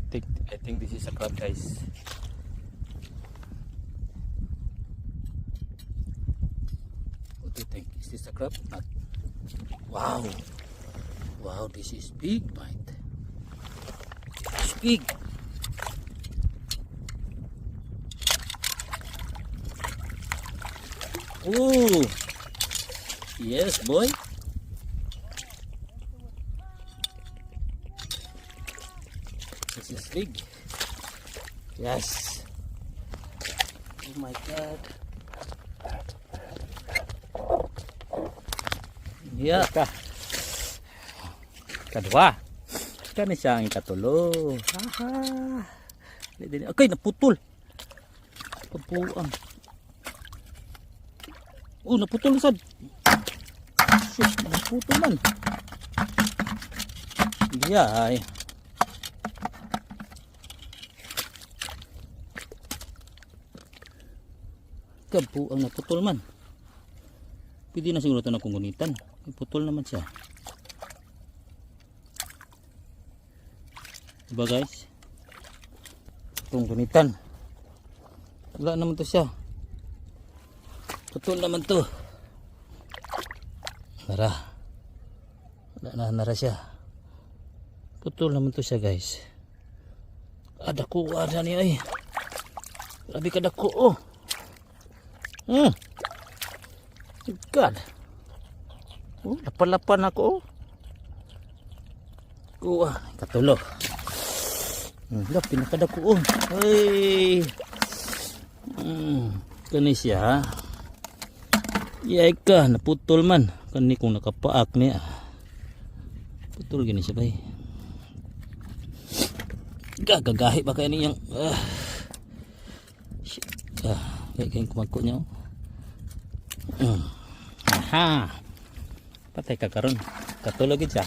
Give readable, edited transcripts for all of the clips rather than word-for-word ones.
I think this is a crab, guys. What do you think? Is this a crab? Not. Wow. Wow, this is big, mate. It's big. Oh. Yes, boy. This is big. Yes. Oh my God. Yeah. Kadua. Kani siya ang ikatulo. Haha. Okay, naputol. Kabuang. Oh, naputol sad. Shit, naputol man. Ay. Kabuang naputol man. Pwede na siguro ito na kung gunitan. Putol naman siya. Diba guys? Itong gunitan. Wala naman to siya. Putol naman to. Nara. Wala na siya. Putol naman to siya guys. Dako ada niya ay. Grabe ka dako oh. God. Oh, lapan-lapan ako oh. Kuha, katulo. Dah pinakadako oh. Hey. Kani siya. Iyay ka, naputol man. Kani kung nakapaak niya. Putol gini siya bay. Gagahi ba kaya niyang kaya kumagko niya oh. Aha. Patay ka karon. Katulog siya.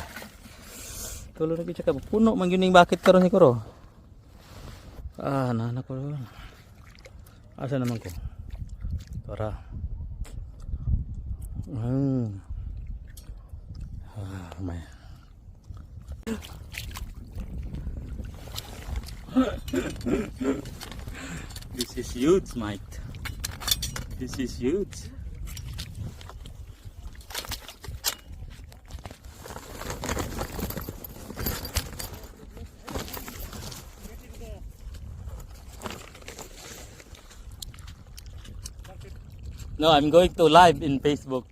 Tulog lagi siya ka. Puno man yun yung bakit karon siguro. Nanak ko. Asa naman ko? Tara. May. This is huge, mate. This is huge. No, I'm going to live in Facebook.